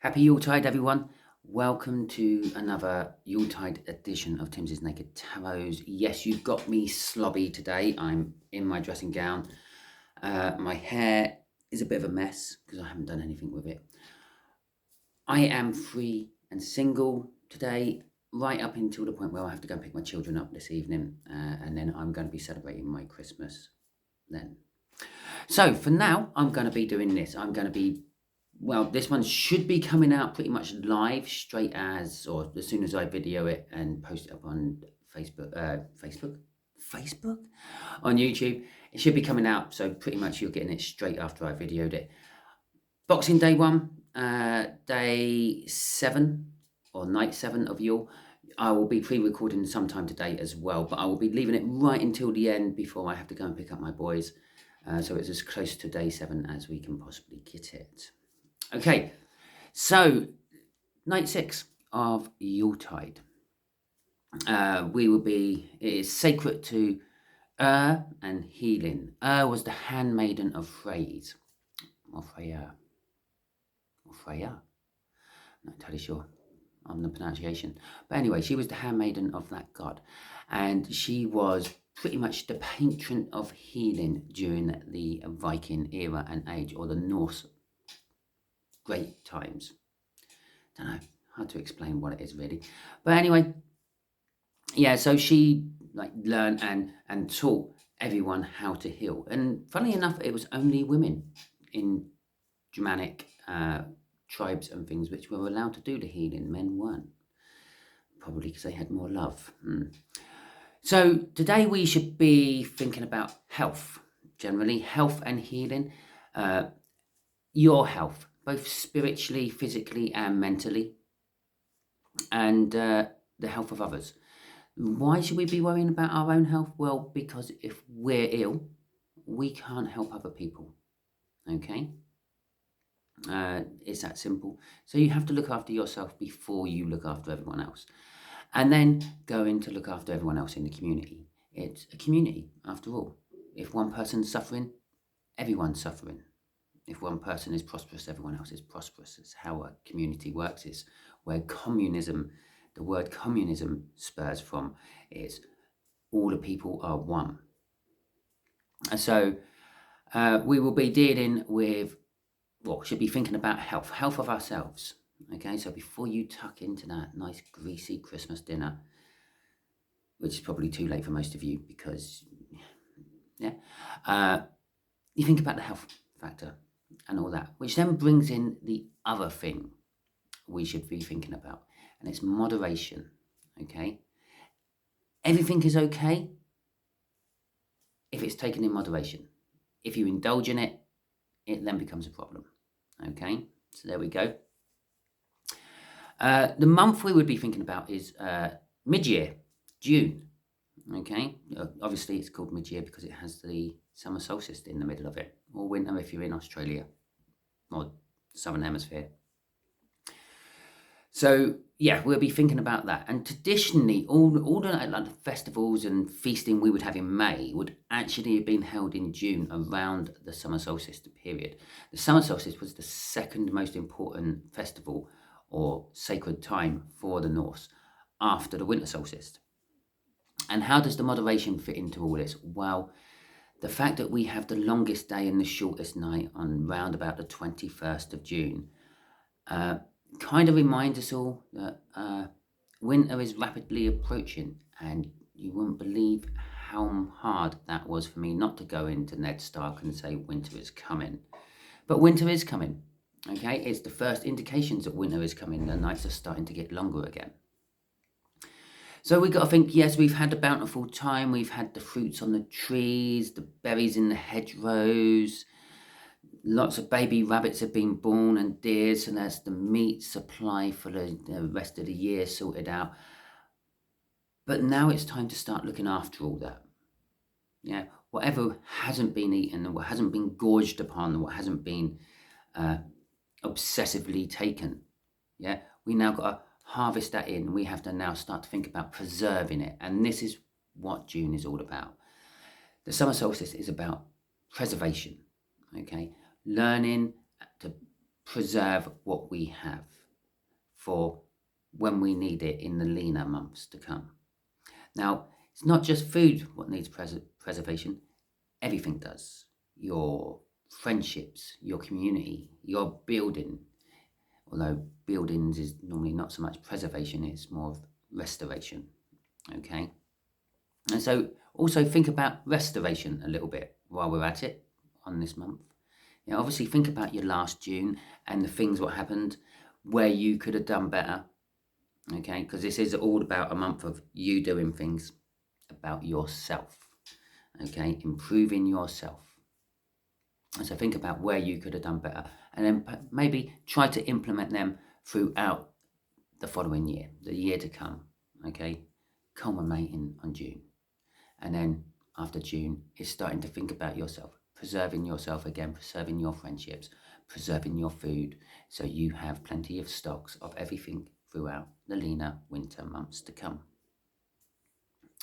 Happy Yuletide, everyone. Welcome to another Yuletide edition of Timsy Naked Tarot. Yes, you've got me slobby today. I'm in my dressing gown. My hair is a bit of a mess because I haven't done anything with it. I am free and single today, right up until the point where I have to go and pick my children up this evening. And then I'm going to be celebrating my Christmas then. So for now, I'm going to be doing this. This one should be coming out pretty much live straight as soon as I video it and post it up on Facebook, on YouTube. It should be coming out, so pretty much you're getting it straight after I videoed it. Boxing Day 1, day 7 or night 7 of Yule. I will be pre-recording sometime today as well, but I will be leaving it right until the end before I have to go and pick up my boys. So it's as close to day 7 as we can possibly get it. Okay, so night 6 of Yuletide. It is sacred to and healing. Was the handmaiden of Freya. Freya. I'm not entirely sure on the pronunciation. But anyway, she was the handmaiden of that god. And she was pretty much the patron of healing during the Viking era and age, or the Norse great times. Don't know, hard to explain what it is really. But anyway, yeah, so she learned and taught everyone how to heal. And funnily enough, it was only women in Germanic tribes and things which were allowed to do the healing. Men weren't. Probably because they had more love. So today we should be thinking about health, generally, health and healing. Your health, both spiritually, physically, and mentally, and the health of others. Why should we be worrying about our own health? Well, because if we're ill, we can't help other people, okay? It's that simple. So you have to look after yourself before you look after everyone else. And then go in to look after everyone else in the community. It's a community, after all. If one person's suffering, everyone's suffering. If one person is prosperous, everyone else is prosperous. It's how a community works. It's where communism, the word communism spurs from, is all the people are one. And so we will be dealing with, should be thinking about health of ourselves. Okay, so before you tuck into that nice greasy Christmas dinner, which is probably too late for most of you because, you think about the health factor and all that, which then brings in the other thing we should be thinking about, and it's moderation, okay? Everything is okay if it's taken in moderation. If you indulge in it, it then becomes a problem, okay? So there we go. The month we would be thinking about is mid-year, June, okay? Obviously it's called mid-year because it has the summer solstice in the middle of it, or winter if you're in Australia or Southern Hemisphere. So yeah, we'll be thinking about that. And traditionally, all the festivals and feasting we would have in May would actually have been held in June around the summer solstice period. The summer solstice was the second most important festival or sacred time for the Norse after the winter solstice. And how does the moderation fit into all this? Well, the fact that we have the longest day and the shortest night on round about the 21st of June kind of reminds us all that winter is rapidly approaching, and you wouldn't believe how hard that was for me not to go into Ned Stark and say winter is coming. But winter is coming, okay? It's the first indications that winter is coming. The nights are starting to get longer again. So we've got to think, yes, we've had a bountiful time. We've had the fruits on the trees, the berries in the hedgerows. Lots of baby rabbits have been born and deer, so that's the meat supply for the rest of the year sorted out. But now it's time to start looking after all that. Yeah, whatever hasn't been eaten, what hasn't been gorged upon, what hasn't been obsessively taken. Yeah, we now got to harvest that in. We have to now start to think about preserving it. And this is what June is all about. The summer solstice is about preservation, okay? Learning to preserve what we have. for when we need it in the leaner months to come. Now, it's not just food what needs preservation, everything does. Your friendships, your community, your building, although buildings is normally not so much preservation, it's more of restoration, okay? And so also think about restoration a little bit while we're at it on this month. You know, obviously think about your last June and the things what happened where you could have done better, okay? Because this is all about a month of you doing things about yourself, okay? Improving yourself. And so think about where you could have done better, and then maybe try to implement them throughout the following year, the year to come, okay? Culminating on June. And then after June, it's starting to think about yourself, preserving yourself again, preserving your friendships, preserving your food, so you have plenty of stocks of everything throughout the leaner winter months to come.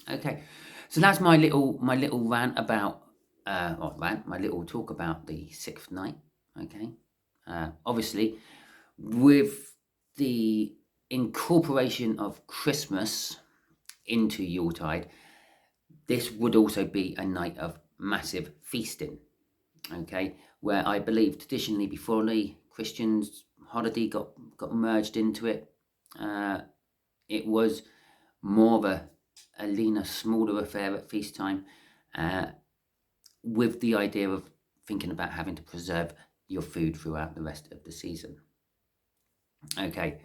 Okay, so that's my little rant about, my little talk about the sixth night. Okay, obviously, with the incorporation of Christmas into Yuletide, this would also be a night of massive feasting. Okay, where I believe traditionally before the Christians' holiday got merged into it, it was more of a leaner, smaller affair at feast time, with the idea of thinking about having to preserve your food throughout the rest of the season. Okay,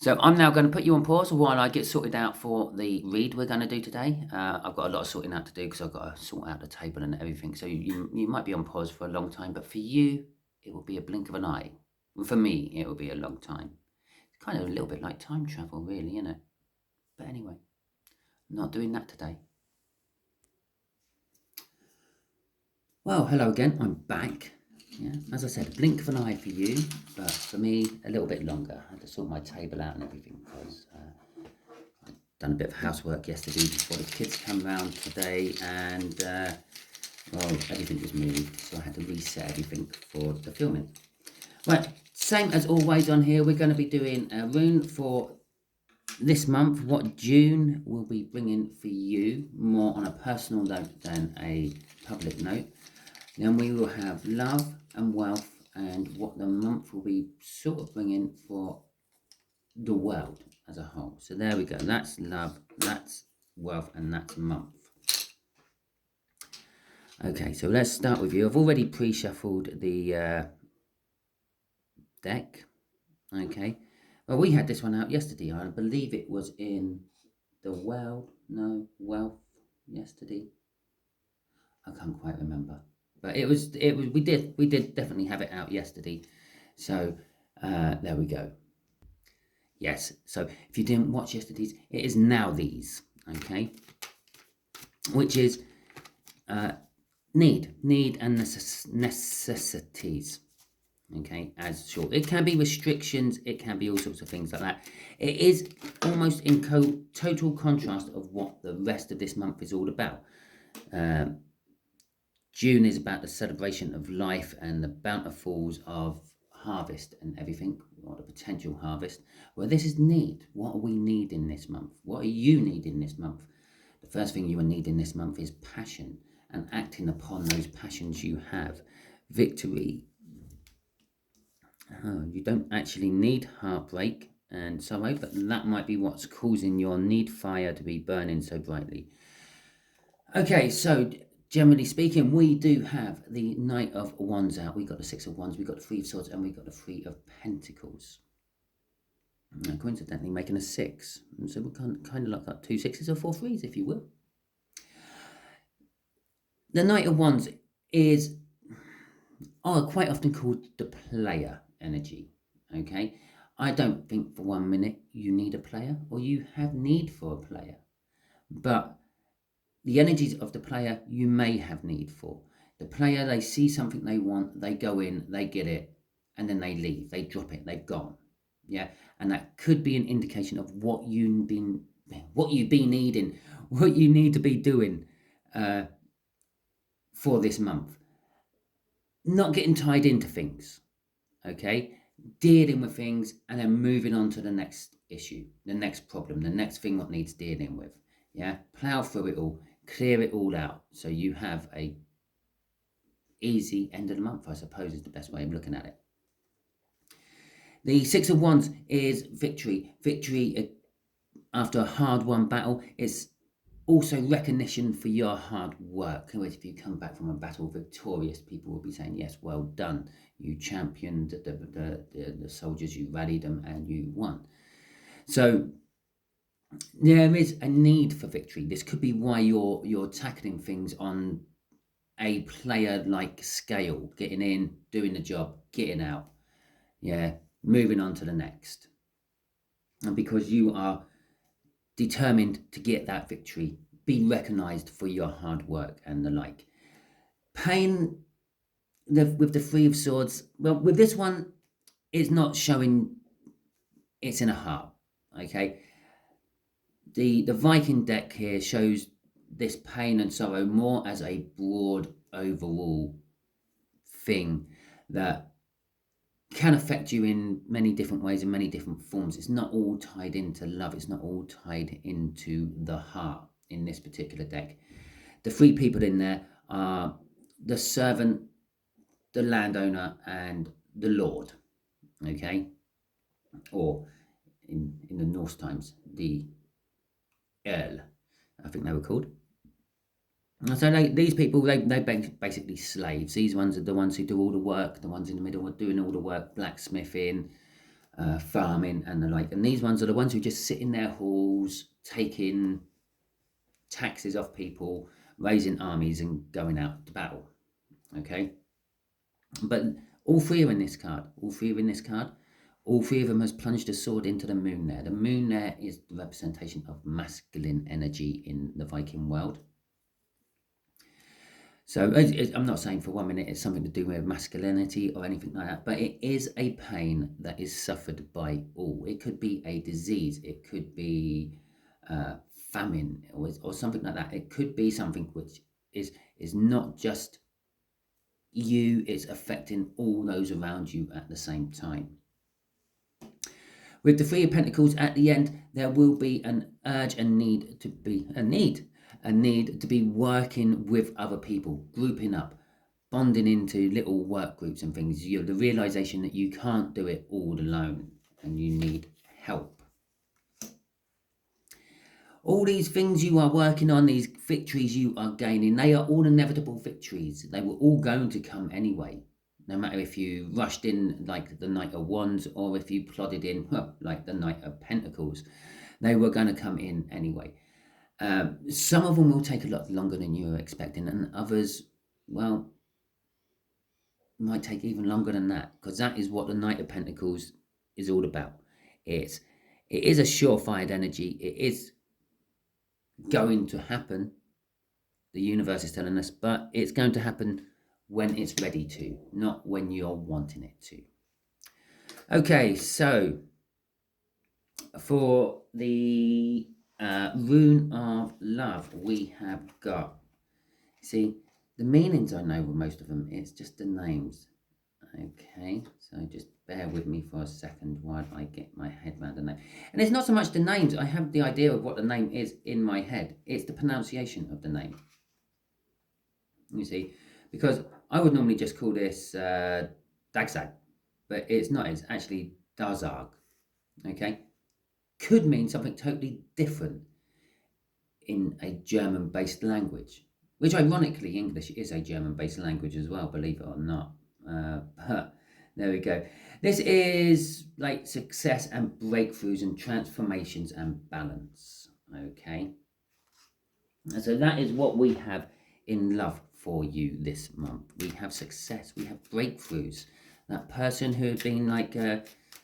so I'm now going to put you on pause while I get sorted out for the read we're going to do today. I've got a lot of sorting out to do because I've got to sort out the table and everything. So you might be on pause for a long time, but for you, it will be a blink of an eye. For me, it will be a long time. It's kind of a little bit like time travel, really, isn't it? But anyway, not doing that today. Well, hello again. I'm back. Yeah, as I said, a blink of an eye for you, but for me, a little bit longer. I had to sort my table out and everything because I'd done a bit of housework yesterday before the kids come round today, and well, everything was moved, so I had to reset everything for the filming. Right, same as always on here, we're going to be doing a rune for this month, what June will be bringing for you, more on a personal note than a public note. Then we will have love and wealth, and what the month will be sort of bringing for the world as a whole. So there we go. That's love, that's wealth, and that's month. Okay, so let's start with you. I've already pre-shuffled the deck. Okay. Well, we had this one out yesterday. I believe it was in the wealth yesterday. I can't quite remember. But it was we did definitely have it out yesterday. So there we go. Yes, so if you didn't watch yesterday's, it is now these, okay? Which is need and necessities, okay, as short. It can be restrictions, it can be all sorts of things like that. It is almost in total contrast of what the rest of this month is all about. June is about the celebration of life and the bountifuls of harvest and everything, or the potential harvest. Well, this is need. What are we needing this month? What are you needing this month? The first thing you are needing this month is passion and acting upon those passions you have. Victory. You don't actually need heartbreak and sorrow, but that might be what's causing your need fire to be burning so brightly. Okay, so generally speaking, we do have the Knight of Wands out. We got the Six of Wands, we got the Three of Swords, and we got the Three of Pentacles. Coincidentally, making a 6. And so we kind of like that 2 6s or 4 3s, if you will. The Knight of Wands is quite often called the player energy. Okay, I don't think for 1 minute you need a player or you have need for a player, but the energies of the player you may have need for. The player, they see something they want, they go in, they get it, and then they leave, they drop it, they've gone. Yeah, and that could be an indication of what you've been needing, what you need to be doing for this month. Not getting tied into things, okay? dealing with things, and then moving on to the next issue, the next problem, the next thing what needs dealing with. Yeah, plow through it all, clear it all out, so you have a easy end of the month, I suppose, is the best way of looking at it. The Six of Wands is victory. Victory after a hard-won battle. It's also recognition for your hard work. If you come back from a battle victorious, people will be saying, yes, well done. You championed the soldiers, you rallied them, and you won. So there is a need for victory. This could be why you're tackling things on a player-like scale, getting in, doing the job, getting out, moving on to the next. And because you are determined to get that victory, be recognized for your hard work and the like. Pain with the Three of Swords, well, with this one, it's not showing it's in a heart, okay? The Viking deck here shows this pain and sorrow more as a broad overall thing that can affect you in many different ways, in many different forms. It's not all tied into love. It's not all tied into the heart in this particular deck. The three people in there are the servant, the landowner, and the lord, okay? Or in the Norse times, the earl, I think they were called. So these people, they're basically slaves. These ones are the ones who do all the work. The ones in the middle are doing all the work, blacksmithing, farming, and the like. And these ones are the ones who just sit in their halls, taking taxes off people, raising armies, and going out to battle. Okay? But all three are in this card. All three of them has plunged a sword into the moon there. The moon there is the representation of masculine energy in the Viking world. So I'm not saying for 1 minute it's something to do with masculinity or anything like that, but it is a pain that is suffered by all. It could be a disease, it could be famine or something like that. It could be something which is not just you, it's affecting all those around you at the same time. With the Three of Pentacles at the end, there will be an urge and need to be working with other people, grouping up, bonding into little work groups and things. The realization that you can't do it all alone and you need help. All these things you are working on, these victories you are gaining, they are all inevitable victories. They were all going to come anyway. No matter if you rushed in like the Knight of Wands or if you plodded in like the Knight of Pentacles, they were going to come in anyway. Some of them will take a lot longer than you were expecting, and others, well, might take even longer than that, because that is what the Knight of Pentacles is all about. It is a surefire energy. It is going to happen. The universe is telling us, but it's going to happen when it's ready to, not when you're wanting it to. Okay, so for the Rune of Love, we have got, see, the meanings I know with most of them, it's just the names. Okay, so just bear with me for a second while I get my head around the name. And it's not so much the names, I have the idea of what the name is in my head. It's the pronunciation of the name. You see, because I would normally just call this Dagzag, but it's not, it's actually Dazarg. Okay, could mean something totally different in a German-based language, which ironically English is a German-based language as well, believe it or not. But there we go. This is like success and breakthroughs and transformations and balance. Okay, and so that is what we have in love for you this month. We have success, we have breakthroughs. That person who had been like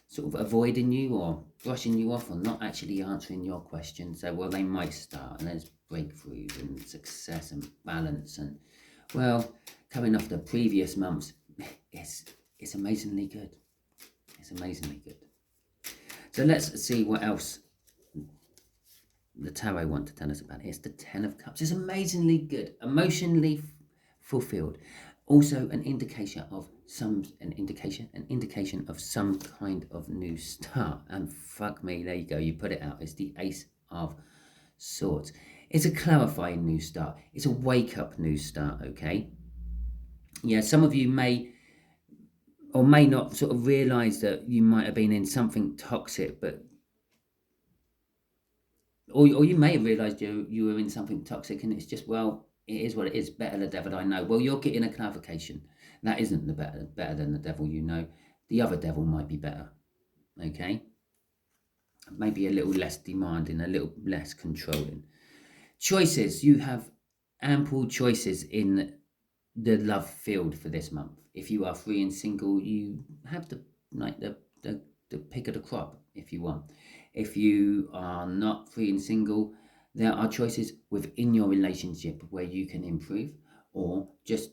sort of avoiding you or brushing you off or not actually answering your questions, so well, they might start, and there's breakthroughs and success and balance. And well, coming off the previous months, it's amazingly good. It's amazingly good. So let's see what else the tarot want to tell us about. It's the Ten of Cups. It's amazingly good, emotionally fulfilled, Also an indication of some kind of new start. And fuck me, there you go, you put it out. It's the Ace of Swords. It's a clarifying new start. It's a wake up new start, okay? Yeah, some of you may or may not sort of realize that you might have been in something toxic, but or you may have realized you were in something toxic, and it's just, well, it is what it is. Better the devil I know. Well, you're getting a clarification. That isn't the better than the devil you know. The other devil might be better. Okay, maybe a little less demanding, a little less controlling. Choices. You have ample choices in the love field for this month. If you are free and single, you have the pick of the crop if you want. If you are not free and single, there are choices within your relationship where you can improve, or just,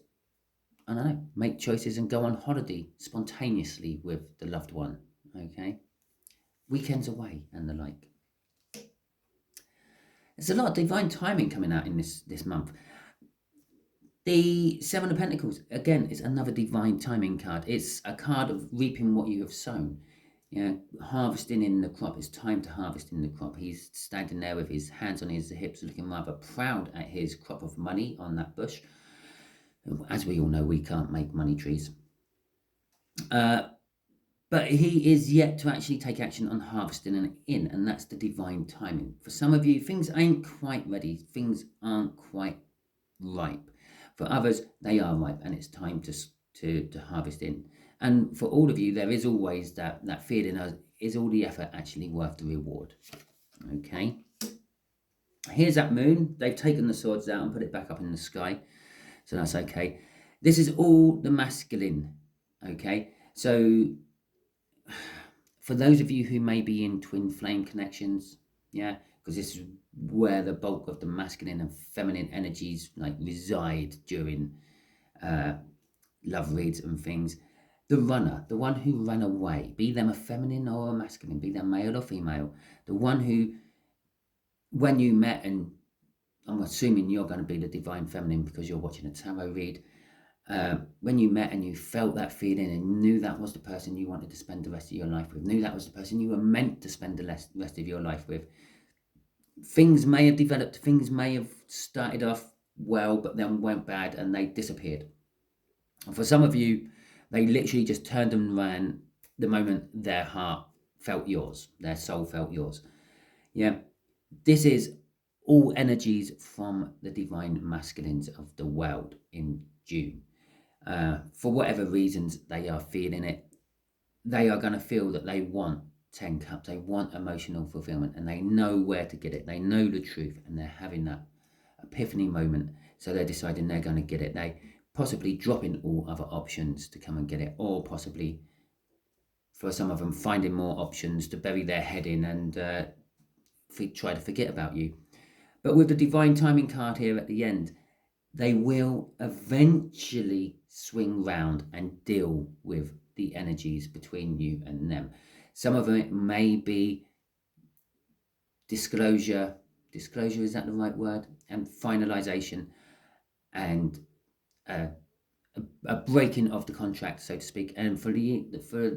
I don't know, make choices and go on holiday spontaneously with the loved one. Okay, weekends away and the like. There's a lot of divine timing coming out in this month. The Seven of Pentacles, again, is another divine timing card. It's a card of reaping what you have sown. Yeah, harvesting in the crop. It's time to harvest in the crop. He's standing there with his hands on his hips, looking rather proud at his crop of money on that bush. As we all know, we can't make money trees. But he is yet to actually take action on harvesting and that's the divine timing. For some of you, things ain't quite ready. Things aren't quite ripe. For others, they are ripe, and it's time to harvest in. And for all of you, there is always that feeling of, is all the effort actually worth the reward? Okay. Here's that moon. They've taken the swords out and put it back up in the sky. So that's okay. This is all the masculine. Okay. So for those of you who may be in twin flame connections, yeah, because this is where the bulk of the masculine and feminine energies like reside during love reads and things. The runner, the one who ran away, be them a feminine or a masculine, be them male or female, the one who, when you met, and I'm assuming you're going to be the divine feminine because you're watching a tarot read, when you met and you felt that feeling and knew that was the person you wanted to spend the rest of your life with, knew that was the person you were meant to spend the rest of your life with, things may have developed, things may have started off well, but then went bad and they disappeared. And for some of you, they literally just turned and ran the moment their heart felt yours, their soul felt yours. Yeah, this is all energies from the divine masculines of the world in June. For whatever reasons they are feeling it, they are going to feel that they want 10 cups, they want emotional fulfillment, and they know where to get it. They know the truth, and they're having that epiphany moment. So they're deciding they're going to get it. They possibly dropping all other options to come and get it, or possibly, for some of them, finding more options to bury their head in and try to forget about you. But with the divine timing card here at the end, they will eventually swing round and deal with the energies between you and them. Some of them, it may be disclosure, is that the right word? And finalization, and a breaking of the contract, so to speak. And for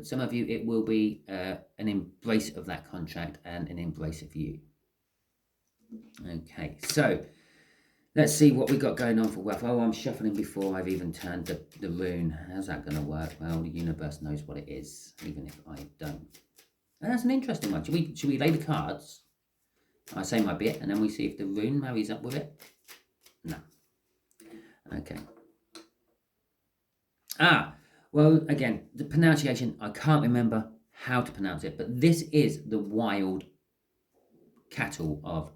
some of you, it will be an embrace of that contract and an embrace of you. Okay, so let's see what we got going on for wealth. Oh, I'm shuffling before I've even turned the rune. How's that going to work? Well, the universe knows what it is, even if I don't. And that's an interesting one. Should we lay the cards? I say my bit, and then we see if the rune marries up with it. No. Okay. Well, again, the pronunciation, I can't remember how to pronounce it, but this is the wild cattle of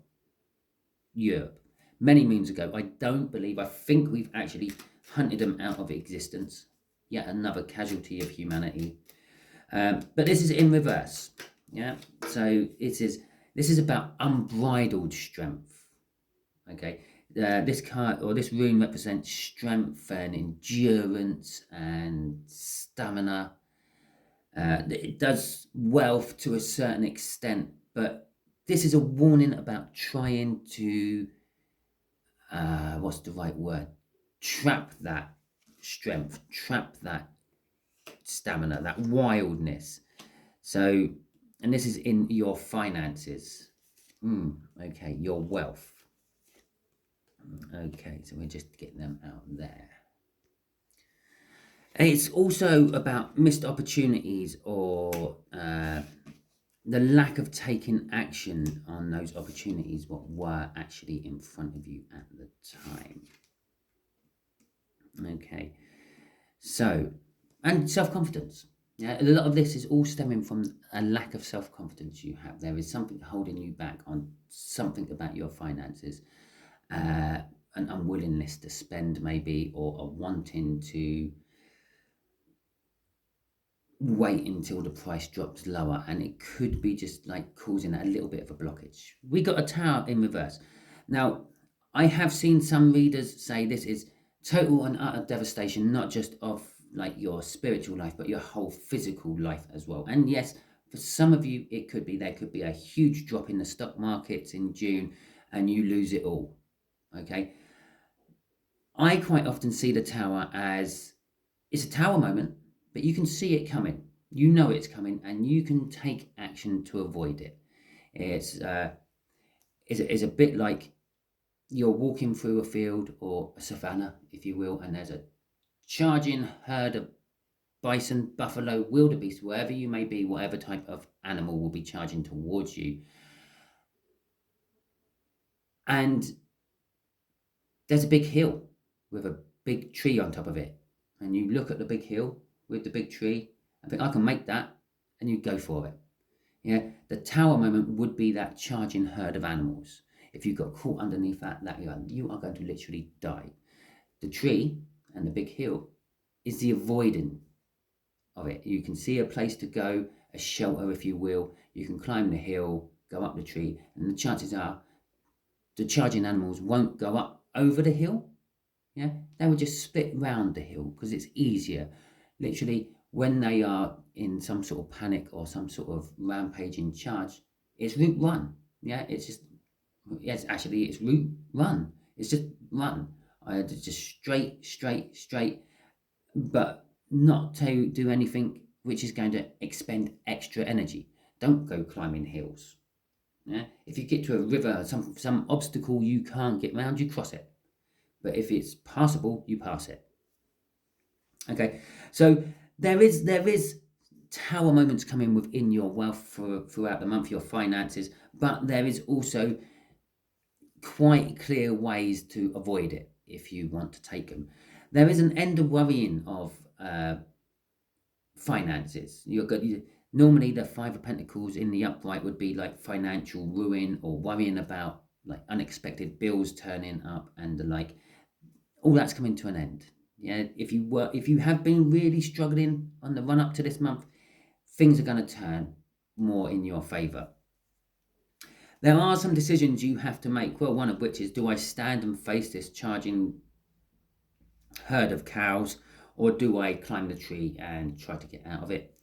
Europe. Many moons ago, I think we've actually hunted them out of existence. Yet another casualty of humanity. But this is in reverse. Yeah. So this is about unbridled strength. Okay. This card or this rune represents strength and endurance and stamina. It does wealth to a certain extent, but this is a warning about trying to, what's the right word? Trap that strength, trap that stamina, that wildness. So, and this is in your finances. Okay, your wealth. Okay, so we're just getting them out there. It's also about missed opportunities or the lack of taking action on those opportunities, what were actually in front of you at the time. Okay, so, and self-confidence. Yeah, a lot of this is all stemming from a lack of self-confidence you have. There is something holding you back on something about your finances, an unwillingness to spend maybe, or a wanting to wait until the price drops lower, and it could be just like causing a little bit of a blockage. We got a tower in reverse. Now, I have seen some readers say this is total and utter devastation, not just of like your spiritual life, but your whole physical life as well. And yes, for some of you, it could be, there could be a huge drop in the stock markets in June and you lose it all. Okay. I quite often see the tower as, it's a tower moment, but you can see it coming. You know it's coming, and you can take action to avoid it. It's a bit like you're walking through a field or a savannah, if you will, and there's a charging herd of bison, buffalo, wildebeest, wherever you may be, whatever type of animal will be charging towards you. And there's a big hill with a big tree on top of it. And you look at the big hill with the big tree and think, I can make that, and you go for it. Yeah, the tower moment would be that charging herd of animals. If you got caught underneath that you are going to literally die. The tree and the big hill is the avoiding of it. You can see a place to go, a shelter, if you will. You can climb the hill, go up the tree, and the chances are the charging animals won't go up over the hill. Yeah, they will just split round the hill because it's easier. Literally, when they are in some sort of panic or some sort of rampaging charge, it's route one. Yeah, it's just, yes, actually, it's route run. It's just run. Just straight, but not to do anything which is going to expend extra energy. Don't go climbing hills. Yeah, if you get to a river, some obstacle you can't get round, you cross it. But if it's passable, you pass it. Okay, so there is tower moments coming within your wealth throughout the month, your finances, but there is also quite clear ways to avoid it if you want to take them. There is an end of worrying of finances. Normally the Five of Pentacles in the upright would be like financial ruin or worrying about like unexpected bills turning up and the like. All that's coming to an end. Yeah, if you have been really struggling on the run up to this month, things are going to turn more in your favor. There are some decisions you have to make. Well, one of which is, do I stand and face this charging herd of cows, or do I climb the tree and try to get out of it?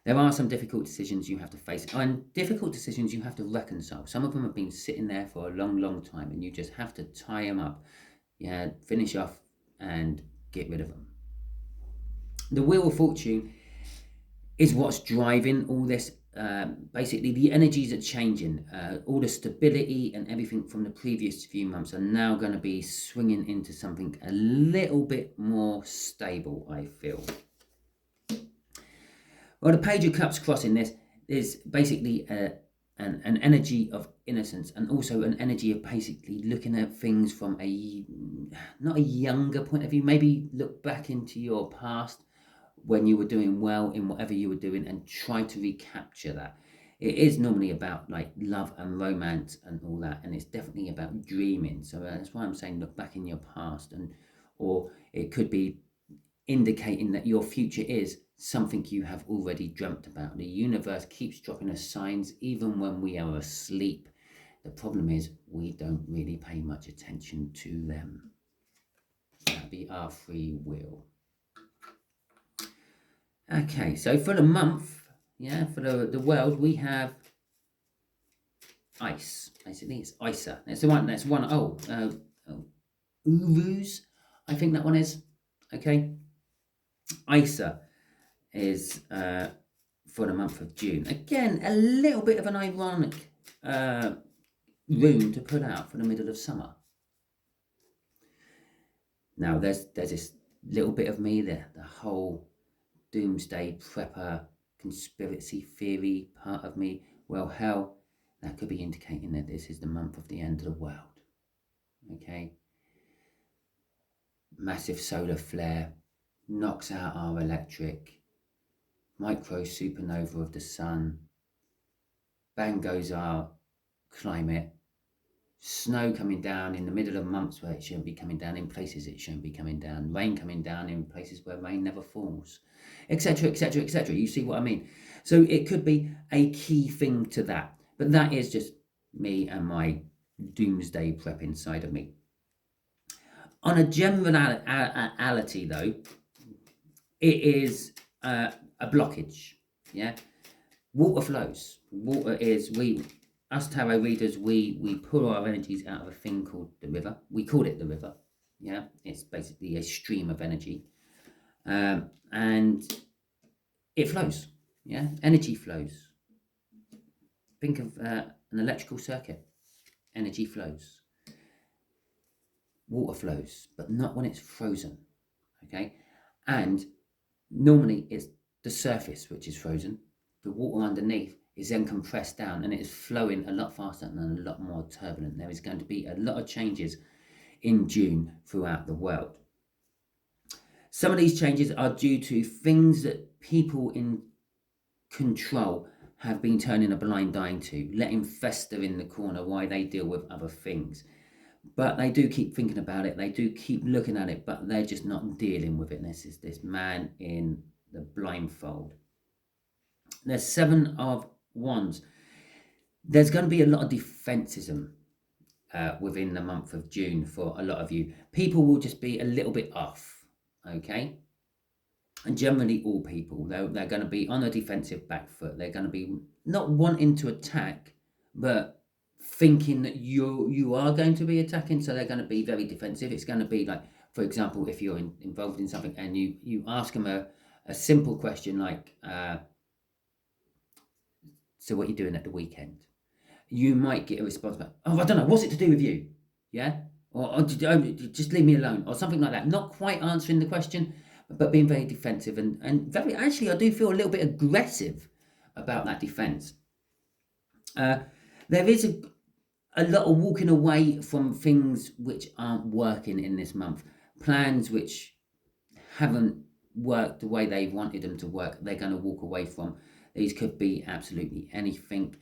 There are some difficult decisions you have to face, and difficult decisions you have to reconcile. Some of them have been sitting there for a long time, and you just have to tie them up. Yeah, finish off and get rid of them. The Wheel of Fortune is what's driving all this. Basically, the energies are changing. All the stability and everything from the previous few months are now going to be swinging into something a little bit more stable, I feel. Well, the Page of Cups crossing this is basically an energy of innocence, and also an energy of basically looking at things from not a younger point of view. Maybe look back into your past when you were doing well in whatever you were doing and try to recapture that. It is normally about like love and romance and all that, and it's definitely about dreaming. So that's why I'm saying look back in your past, or it could be indicating that your future is something you have already dreamt about. The universe keeps dropping us signs even when we are asleep. The problem is we don't really pay much attention to them. That'd be our free will. Okay, so for the month, yeah, for the world, we have ice. Basically, it's Isa. That's one. Urus, I think that one is. Okay. ISA is for the month of June. Again, a little bit of an ironic rune to put out for the middle of summer. Now, there's this little bit of me there, the whole doomsday prepper, conspiracy theory part of me. Well, hell, that could be indicating that this is the month of the end of the world. Okay? Massive solar flare knocks out our electric, micro supernova of the sun, bang goes our climate, snow coming down in the middle of months where it shouldn't be coming down, in places it shouldn't be coming down, rain coming down in places where rain never falls, etc., etc., etc. You see what I mean? So it could be a key thing to that, but that is just me and my doomsday prep inside of me. On a generality, though, it is a blockage. Yeah, water flows. Water is us tarot readers. We pull our energies out of a thing called the river. We call it the river. Yeah, it's basically a stream of energy, and it flows. Yeah, energy flows. Think of an electrical circuit. Energy flows. Water flows, but not when it's frozen. Okay, and normally it's the surface which is frozen. The water underneath is then compressed down and it is flowing a lot faster and a lot more turbulent. There is going to be a lot of changes in June throughout the world. Some of these changes are due to things that people in control have been turning a blind eye to, letting fester in the corner while they deal with other things. But they do keep thinking about it, they do keep looking at it, but they're just not dealing with it. This is this man in the blindfold. There's 7 of Wands. There's going to be a lot of defensism within the month of June for a lot of you. People will just be a little bit off, okay? And generally all people, they're going to be on a defensive back foot. They're going to be not wanting to attack, but thinking that you are going to be attacking, so they're going to be very defensive. It's going to be like, for example, if you're involved in something and you ask them a simple question like, so what are you doing at the weekend? You might get a response like, oh, I don't know, what's it to do with you? Yeah? Or just leave me alone, or something like that. Not quite answering the question, but being very defensive and very, actually, I do feel a little bit aggressive about that defense. There is a lot of walking away from things which aren't working in this month. Plans which haven't worked the way they wanted them to work, they're going to walk away from. These could be absolutely anything.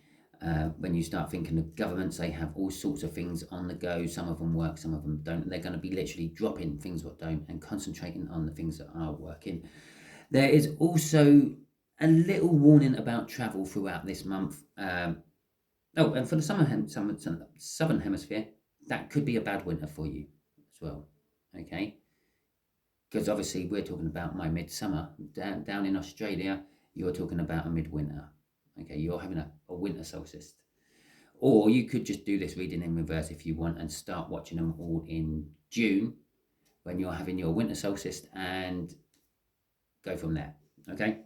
When you start thinking of governments, they have all sorts of things on the go. Some of them work, some of them don't. They're going to be literally dropping things that don't and concentrating on the things that are working. There is also a little warning about travel throughout this month. And for the southern hemisphere, that could be a bad winter for you as well. Okay, because obviously we're talking about my midsummer. Down in Australia, you're talking about a midwinter. Okay, you're having a winter solstice. Or you could just do this reading in reverse if you want and start watching them all in June when you're having your winter solstice and go from there. Okay,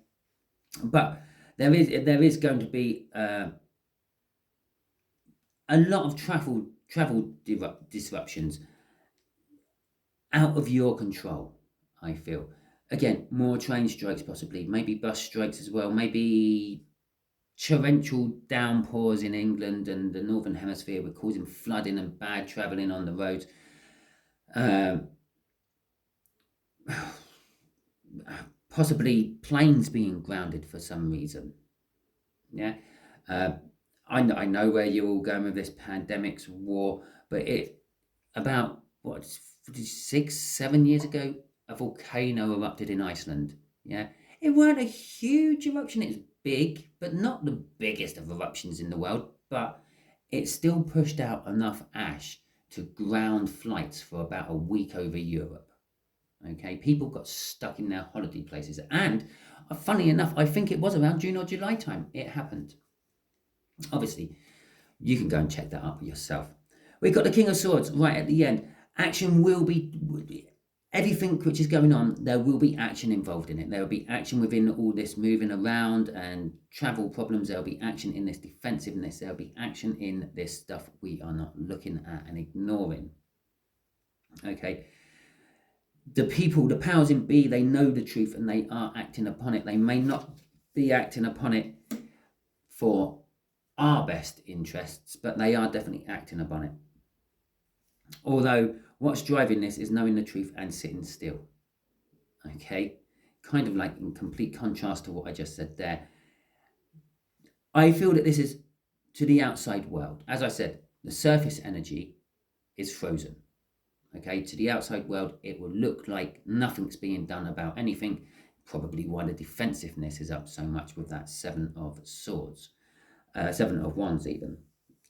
but there is going to be a lot of travel disruptions out of your control, I feel. Again, more train strikes possibly, maybe bus strikes as well, maybe torrential downpours in England and the Northern Hemisphere were causing flooding and bad travelling on the roads. Possibly planes being grounded for some reason. Yeah. I know where you're all going with this pandemic's war, but about 6-7 years ago, a volcano erupted in Iceland. Yeah, it weren't a huge eruption. It's big, but not the biggest of eruptions in the world. But it still pushed out enough ash to ground flights for about a week over Europe. Okay, people got stuck in their holiday places, and funny enough, I think it was around June or July time it happened. Obviously, you can go and check that up yourself. We've got the King of Swords right at the end. Action will be everything which is going on, there will be action involved in it. There will be action within all this moving around and travel problems. There will be action in this defensiveness. There will be action in this stuff we are not looking at and ignoring. Okay. The people, the powers in be, they know the truth and they are acting upon it. They may not be acting upon it for our best interests, but they are definitely acting upon it. Although what's driving this is knowing the truth and sitting still. Okay, kind of like in complete contrast to what I just said there. I feel that this is to the outside world. As I said, the surface energy is frozen. Okay, to the outside world, it will look like nothing's being done about anything, probably why the defensiveness is up so much with that Seven of Swords, Seven of Wands even.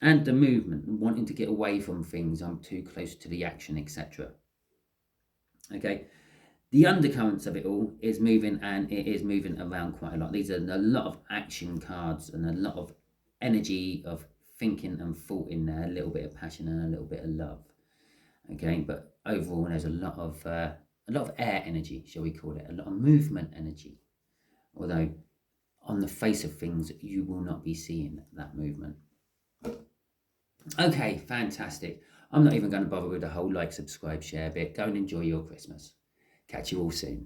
And the movement, wanting to get away from things, I'm too close to the action, etc. Okay, the undercurrents of it all is moving, and it is moving around quite a lot. These are a lot of action cards and a lot of energy of thinking and thought in there, a little bit of passion and a little bit of love. Okay, but overall there's a lot of air energy, shall we call it, a lot of movement energy. Although on the face of things, you will not be seeing that movement. Okay, fantastic. I'm not even going to bother with the whole like, subscribe, share bit. Go and enjoy your Christmas. Catch you all soon.